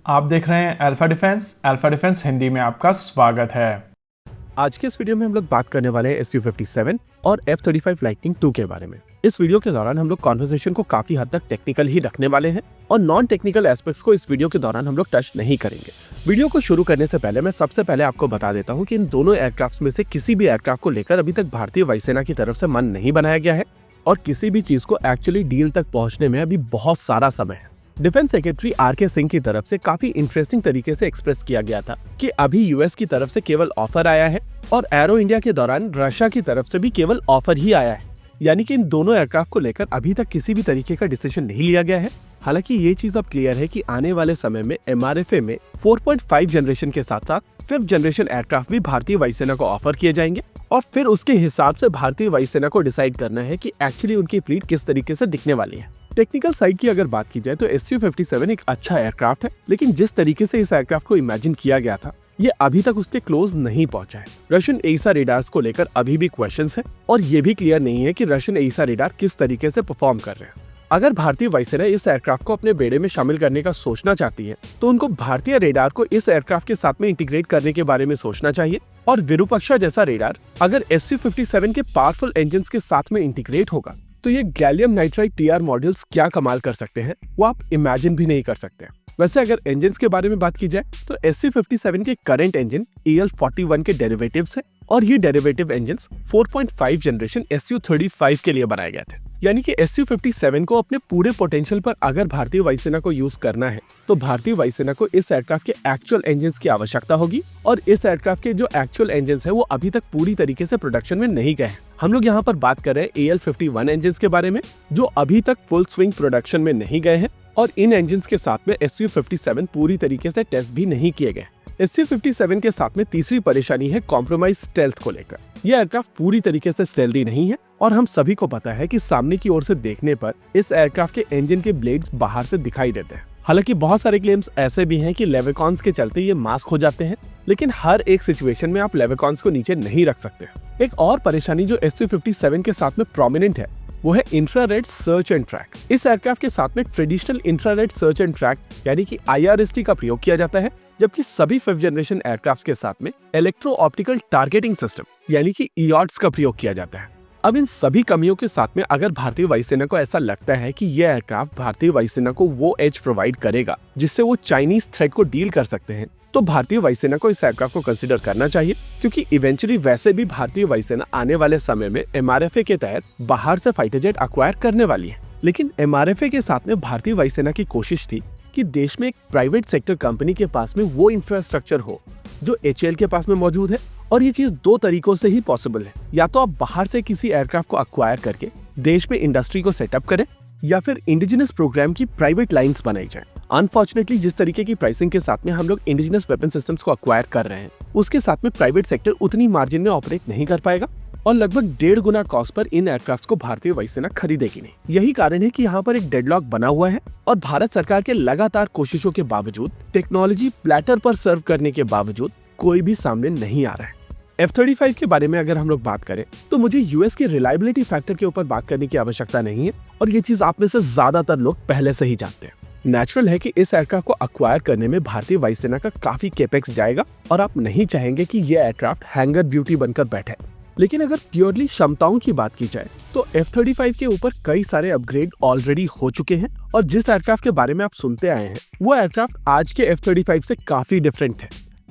आप देख रहे हैं अल्फा डिफेंस हिंदी में आपका स्वागत है। आज के इस वीडियो में हम लोग बात करने वाले हैं Su-57 और F-35 लाइटनिंग 2 के बारे में। इस वीडियो के दौरान हम लोग कॉन्वर्सेशन को काफी हद तक टेक्निकल ही रखने वाले हैं और नॉन टेक्निकल एस्पेक्ट्स को इस वीडियो के दौरान हम लोग टच नहीं करेंगे। वीडियो को शुरू करने से पहले मैं सबसे पहले आपको बता देता हूँ कि इन दोनों एयरक्राफ्ट में से किसी भी एयरक्राफ्ट को लेकर अभी तक भारतीय वायुसेना की तरफ से मन नहीं बनाया गया है और किसी भी चीज को एक्चुअली डील तक पहुंचने में अभी बहुत सारा समय है। Defence secretary R K. सिंह की तरफ से काफी इंटरेस्टिंग तरीके से एक्सप्रेस किया गया था कि अभी यूएस की तरफ से केवल ऑफर आया है और एरो इंडिया के दौरान रशिया की तरफ से भी केवल ऑफर ही आया है, यानी कि इन दोनों एयरक्राफ्ट को लेकर अभी तक किसी भी तरीके का डिसीजन नहीं लिया गया है। हालांकि ये चीज अब क्लियर है कि आने वाले समय में MRFA में 4.5 जनरेशन के साथ साथ 5th जनरेशन एयरक्राफ्ट भी भारतीय वायुसेना को ऑफर किए जाएंगे और फिर उसके हिसाब से भारतीय वायुसेना को डिसाइड करना है कि एक्चुअली उनकी फ्लीट किस तरीके से दिखने वाली है। टेक्निकल साइड की अगर बात की जाए तो Su-57 एक अच्छा एयरक्राफ्ट है, लेकिन जिस तरीके से इस एयरक्राफ्ट को इमेजिन किया गया था ये अभी तक उसके क्लोज नहीं पहुंचा है। रशियन एइसा रेडार्स को लेकर अभी भी क्वेश्चंस है और ये भी क्लियर नहीं है कि रशियन एइसा रेडार किस तरीके से परफॉर्म कर रहे हैं। अगर भारतीय वायुसेना इस एयरक्राफ्ट को अपने बेड़े में शामिल करने का सोचना चाहती है तो उनको भारतीय रेडार को इस एयरक्राफ्ट के साथ में इंटीग्रेट करने के बारे में सोचना चाहिए और विरूपाक्षा जैसा रेडार अगर Su-57 के पावरफुल इंजन के साथ में इंटीग्रेट होगा तो ये गैलियम नाइट्राइड TR मॉड्यूल्स क्या कमाल कर सकते हैं वो आप इमेजिन भी नहीं कर सकते। वैसे अगर इंजन के बारे में बात की जाए तो Su-57 के करंट इंजन AL-41 के डेरिवेटिव्स है और ये डेरिवेटिव इंजन 4.5 जनरेशन Su-35 के लिए बनाए गए थे, यानी कि Su-57 को अपने पूरे पोटेंशियल पर अगर भारतीय वायुसेना को यूज करना है तो भारतीय वायुसेना को इस एयरक्राफ्ट के एक्चुअल इंजन की आवश्यकता होगी और इस एयरक्राफ्ट के जो एक्चुअल इंजन है वो अभी तक पूरी तरीके से प्रोडक्शन में नहीं गए हैं। हम लोग यहाँ पर बात कर रहे हैं AL-51 इंजन के बारे में जो अभी तक फुल स्विंग प्रोडक्शन में नहीं गए हैं और इन इंजन के साथ में Su-57 पूरी तरीके से टेस्ट भी नहीं किए गए। Su-57 के साथ में तीसरी परेशानी है कॉम्प्रोमाइज स्टेल्थ को लेकर। यह एयरक्राफ्ट पूरी तरीके से स्टेल्दी नहीं है और हम सभी को पता है कि सामने की ओर से देखने पर इस एयरक्राफ्ट के इंजन के ब्लेड्स बाहर से दिखाई देते हैं। हालांकि बहुत सारे क्लेम्स ऐसे भी हैं कि लेविकॉन्स के चलते ये मास्क हो जाते हैं, लेकिन हर एक सिचुएशन में आप लेविकॉन्स को नीचे नहीं रख सकते। एक और परेशानी जो Su-57 के साथ में प्रोमिनेंट है वो है इंफ्रारेड सर्च एंड ट्रैक। इस एयरक्राफ्ट के साथ में traditional infrared search and track यानी कि IRST का प्रयोग किया जाता है, जबकि सभी 5th जनरेशन एयरक्राफ्ट के साथ में इलेक्ट्रो ऑप्टिकल टारगेटिंग सिस्टम यानी कि EOTS का प्रयोग किया जाता है। अब इन सभी कमियों के साथ में अगर भारतीय वायुसेना को ऐसा लगता है कि यह एयरक्राफ्ट भारतीय वायुसेना को वो एज प्रोवाइड करेगा जिससे वो चाइनीज थ्रेट को डील कर सकते हैं तो भारतीय वायुसेना को इस एयरक्राफ्ट को कंसीडर करना चाहिए, क्योंकि इवेंचुअली वैसे भी भारतीय वायुसेना आने वाले समय में MRFA के तहत बाहर से फाइटर जेट अक्वायर करने वाली है। लेकिन MRFA के साथ में भारतीय वायुसेना की कोशिश थी कि देश में एक प्राइवेट सेक्टर कंपनी के पास में वो इंफ्रास्ट्रक्चर हो जो HAL के पास में मौजूद है, और ये चीज दो तरीकों से ही पॉसिबल है। या तो आप बाहर से किसी एयरक्राफ्ट को अक्वायर करके देश में इंडस्ट्री को सेटअप करें या फिर इंडिजिनस प्रोग्राम की प्राइवेट लाइंस बनाई जाए। अनफॉर्चुनेटली जिस तरीके की प्राइसिंग के साथ में हम लोग इंडिजिनस वेपन सिस्टम्स को अक्वायर कर रहे हैं उसके साथ में प्राइवेट सेक्टर उतनी मार्जिन में ऑपरेट नहीं कर पाएगा और लगभग 1.5 गुना कॉस्ट पर इन एयरक्राफ्ट को भारतीय वायुसेना खरीदेगी नहीं। यही कारण है कि यहाँ पर एक डेडलॉक बना हुआ है और भारत सरकार के लगातार कोशिशों के बावजूद, टेक्नोलॉजी प्लेटर पर सर्व करने के बावजूद कोई भी सामने नहीं आ रहा है। F-35 के बारे में अगर हम लोग बात करें तो मुझे यूएस के रिलायबिलिटी फैक्टर के ऊपर बात करने की आवश्यकता नहीं है और ये चीज आप में से ज्यादातर लोग पहले से ही जानते हैं। नेचुरल है कि इस एयरक्राफ्ट को अक्वायर करने में भारतीय वायुसेना का काफी कैपेक्स जाएगा और आप नहीं चाहेंगे कि यह एयरक्राफ्ट हैंगर ब्यूटी बनकर बैठे। लेकिन अगर प्योरली क्षमताओं की बात की जाए तो F-35 के ऊपर कई सारे अपग्रेड ऑलरेडी हो चुके हैं और जिस एयरक्राफ्ट के बारे में आप सुनते आए हैं वो एयरक्राफ्ट आज के F-35 से काफी डिफरेंट है।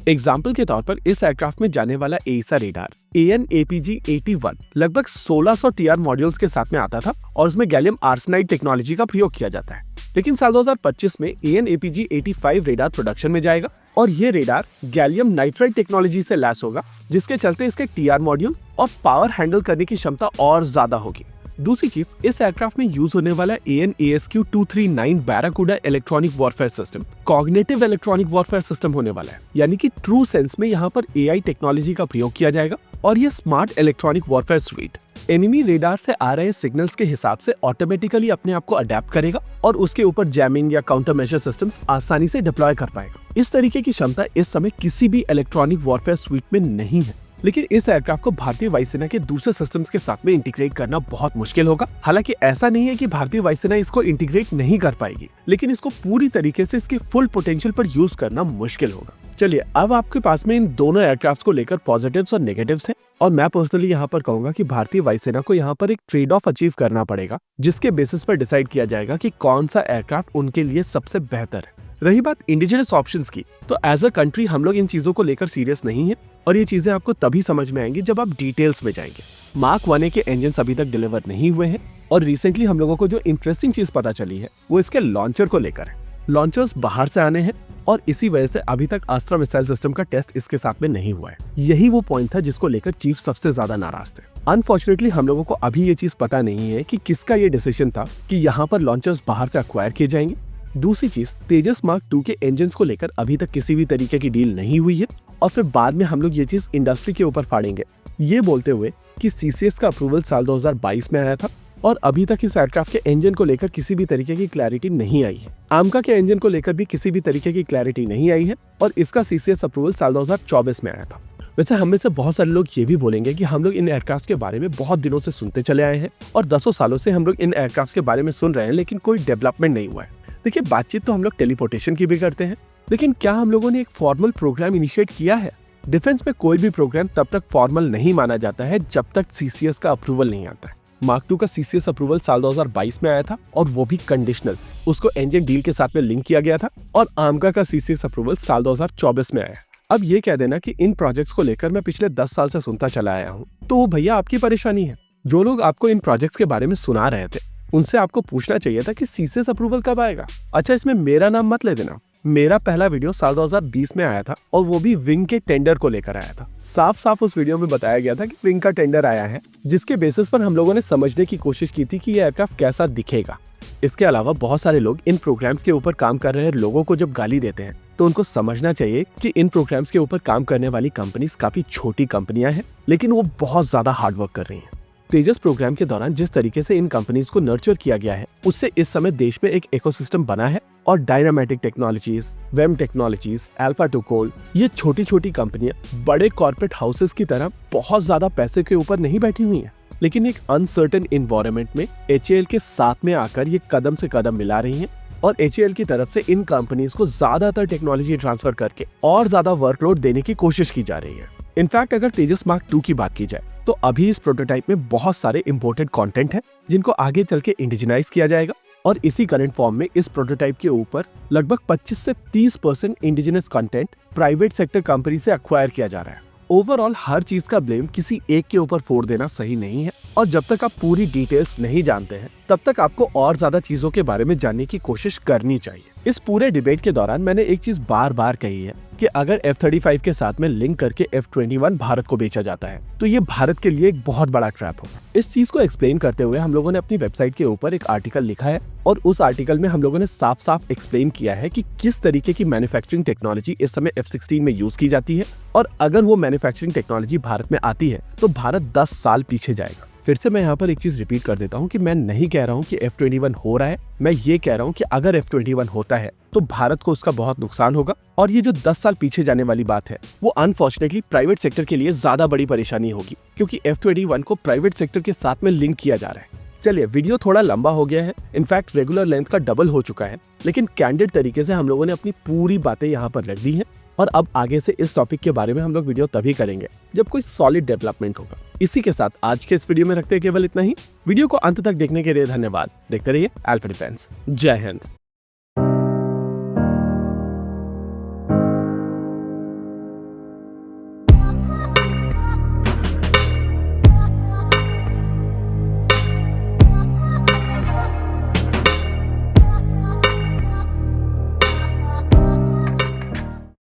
एग्जाम्पल के तौर पर इस एयरक्राफ्ट में जाने वाला एइसा रेडार AN/APG-81 लगभग 1600 TR मॉड्यूल्स के साथ में आता था और उसमें गैलियम आर्सेनाइड टेक्नोलॉजी का प्रयोग किया जाता है। लेकिन साल 2025 में AN/APG-85 रेडार प्रोडक्शन में जाएगा और ये रेडार गैलियम नाइट्राइड टेक्नोलॉजी से लैस होगा, जिसके चलते इसके TR मॉड्यूल और पावर हैंडल करने की क्षमता और ज्यादा होगी। दूसरी चीज, इस एयरक्राफ्ट में यूज होने वाला AN/ASQ-239 Barracuda electronic warfare system cognitive electronic warfare system होने वाला है, यानी कि ट्रू सेंस में यहाँ पर AI टेक्नोलॉजी का प्रयोग किया जाएगा और ये smart electronic warfare sweet enemy radar से आ रहे सिग्नल्स के हिसाब से ऑटोमेटिकली अपने आप को अडेप्ट करेगा और उसके ऊपर जैमिंग या काउंटर मेजर सिस्टम्स आसानी से डिप्लॉय कर पाएगा। इस तरीके की क्षमता इस समय किसी भी इलेक्ट्रॉनिक वॉरफेयर स्वीट में नहीं है। लेकिन इस एयरक्राफ्ट को भारतीय वायुसेना के दूसरे सिस्टम्स के साथ में इंटीग्रेट करना बहुत मुश्किल होगा। हालांकि ऐसा नहीं है कि भारतीय वायुसेना इसको इंटीग्रेट नहीं कर पाएगी, लेकिन इसको पूरी तरीके से इसके फुल पोटेंशियल पर यूज करना मुश्किल होगा। चलिए, अब आपके पास में इन दोनों एयरक्राफ्ट को लेकर पॉजिटिव्स और नेगेटिव्स हैं, और मैं पर्सनली यहाँ पर कहूंगा कि भारतीय वायुसेना को यहाँ पर एक ट्रेड ऑफ अचीव करना पड़ेगा, जिसके बेसिस पर डिसाइड किया जाएगा कि कौन सा एयरक्राफ्ट उनके लिए सबसे बेहतर है। रही बात इंडिजिनस ऑप्शंस की, तो एज अ कंट्री हम लोग इन चीजों को लेकर सीरियस नहीं है, और ये चीजें आपको तभी समझ में आएंगी जब आप डिटेल्स में जाएंगे। मार्क 1 के इंजन अभी तक डिलीवर नहीं हुए हैं, और रिसेंटली हम लोगों को जो इंटरेस्टिंग चीज पता चली है वो इसके लॉन्चर को लेकर है। लॉन्चर्स बाहर से आने हैं, और इसी वजह से अभी तक अस्त्रा मिसाइल सिस्टम का टेस्ट इसके साथ में नहीं हुआ है। यही वो पॉइंट था जिसको लेकर चीफ सबसे ज्यादा नाराज थे। अनफॉर्चुनेटली हम लोगों को अभी ये चीज पता नहीं है कि किसका ये डिसीजन था कि यहाँ पर लॉन्चर्स बाहर से अक्वायर किए जाएंगे। दूसरी चीज, तेजस मार्क 2 के इंजन को लेकर अभी तक किसी भी तरीके की डील नहीं हुई है, और फिर बाद में हम लोग ये चीज इंडस्ट्री के ऊपर फाड़ेंगे, ये बोलते हुए कि सीसीएस का अप्रूवल साल 2022 में आया था, और अभी तक इस एयरक्राफ्ट के इंजन को लेकर किसी भी तरीके की क्लैरिटी नहीं आई है। आमका के इंजन को लेकर भी किसी भी तरीके की क्लैरिटी नहीं आई है, और इसका सीसीएस अप्रूवल साल 2024 में आया था। वैसे हम में से बहुत सारे लोग ये भी बोलेंगे कि हम लोग इन एयरक्राफ्ट के बारे में बहुत दिनों से सुनते चले आए हैं, और दसों सालों से हम लोग इन एयरक्राफ्ट के बारे में सुन रहे हैं, लेकिन कोई डेवलपमेंट नहीं हुआ है। देखिए, बातचीत तो हम लोग टेलीपोर्टेशन की भी करते हैं, लेकिन क्या हम लोगों ने एक फॉर्मल प्रोग्राम इनिशिएट किया है? डिफेंस में कोई भी प्रोग्राम तब तक फॉर्मल नहीं माना जाता है जब तक सीसीएस का अप्रूवल नहीं आता है। मार्क 2 का सीसीएस अप्रूवल साल 2022 में आया था, और वो भी कंडीशनल, उसको इंजन डील के साथ में लिंक किया गया था, और आमका का सीसीएस अप्रूवल साल 2024 में आया। अब ये कह देना कि इन प्रोजेक्ट्स को लेकर मैं पिछले 10 साल से सुनता चला आया हूँ, तो वो भैया आपकी परेशानी है। जो लोग आपको इन प्रोजेक्ट्स के बारे में सुना रहे थे, उनसे आपको पूछना चाहिए था कि सीसीएस अप्रूवल कब आएगा। अच्छा, इसमें मेरा नाम मत ले देना। मेरा पहला वीडियो साल 2020 में आया था, और वो भी विंग के टेंडर को लेकर आया था। साफ साफ उस वीडियो में बताया गया था कि विंग का टेंडर आया है, जिसके बेसिस पर हम लोगों ने समझने की कोशिश की थी कि ये एयरक्राफ्ट कैसा दिखेगा। इसके अलावा बहुत सारे लोग इन प्रोग्राम्स के ऊपर काम कर रहे लोगों को जब गाली देते हैं, तो उनको समझना चाहिए कि इन प्रोग्राम्स के ऊपर काम करने वाली कंपनीज काफी छोटी कंपनियां हैं, लेकिन वो बहुत ज्यादा हार्डवर्क कर रही हैं। तेजस प्रोग्राम के दौरान जिस तरीके से इन कंपनीज को नर्चर किया गया है, उससे इस समय देश में एक इकोसिस्टम बना है, और डायनामेटिक टेक्नोलॉजीज, वेम टेक्नोलॉजीज, अल्फा टू कोल, ये छोटी छोटी कंपनियां बड़े कॉर्पोरेट हाउसेस की तरह बहुत ज्यादा पैसे के ऊपर नहीं बैठी हुई हैं, लेकिन एक अनसर्टेन इन्वायरमेंट में एचएएल के साथ में आकर ये कदम से कदम मिला रही हैं, और एचएएल की तरफ से इन कंपनीज को ज्यादातर टेक्नोलॉजी ट्रांसफर करके और ज्यादा वर्कलोड देने की कोशिश की जा रही है। इनफैक्ट अगर तेजस मार्क 2 की बात की जाए, तो अभी इस प्रोटोटाइप में बहुत सारे इंपोर्टेड कंटेंट है, जिनको आगे चल के इंडिजिनाइज किया जाएगा, और इसी करंट फॉर्म में इस प्रोटोटाइप के ऊपर लगभग 25 से 30% indigenous content private sector company से एक्वायर किया जा रहा है। ओवरऑल हर चीज का ब्लेम किसी एक के ऊपर फोड़ देना सही नहीं है, और जब तक आप पूरी डिटेल्स नहीं जानते हैं, तब तक आपको और ज्यादा चीजों के बारे में जानने की कोशिश करनी चाहिए। इस पूरे डिबेट के दौरान मैंने एक चीज बार बार कही है कि अगर F-35 के साथ में लिंक करके F-21 भारत को बेचा जाता है, तो ये भारत के लिए एक बहुत बड़ा ट्रैप होगा। इस चीज को एक्सप्लेन करते हुए हम लोगों ने अपनी वेबसाइट के ऊपर एक आर्टिकल लिखा है, और उस आर्टिकल में हम लोगों ने साफ साफ एक्सप्लेन किया है कि किस तरीके की मैन्युफैक्चरिंग टेक्नोलॉजी इस समय F-16 में यूज की जाती है, और अगर वो मैन्युफैक्चरिंग टेक्नोलॉजी भारत में आती है, तो भारत 10 साल पीछे जाएगा। फिर से मैं यहाँ पर एक चीज रिपीट कर देता हूँ कि मैं नहीं कह रहा हूँ कि F-21 हो रहा है, मैं ये कह रहा हूँ कि अगर F-21 होता है तो भारत को उसका बहुत नुकसान होगा, और ये जो 10 साल पीछे जाने वाली बात है, वो अनफॉर्चुनेटली प्राइवेट सेक्टर के लिए ज्यादा बड़ी परेशानी होगी, क्योंकि F-21 को प्राइवेट सेक्टर के साथ में लिंक किया जा रहा है। चलिए, वीडियो थोड़ा लंबा हो गया है, इनफैक्ट रेगुलर लेंथ का डबल हो चुका है, लेकिन कैंडिड तरीके से हम लोगों ने अपनी पूरी बातें यहाँ पर रख दी हैं, और अब आगे से इस टॉपिक के बारे में हम लोग वीडियो तभी करेंगे जब कोई सॉलिड डेवलपमेंट होगा। इसी के साथ आज के इस वीडियो में रखते हैं केवल इतना ही। वीडियो को अंत तक देखने के लिए धन्यवाद। देखते रहिए अल्फा डिफेंस। जय हिंद।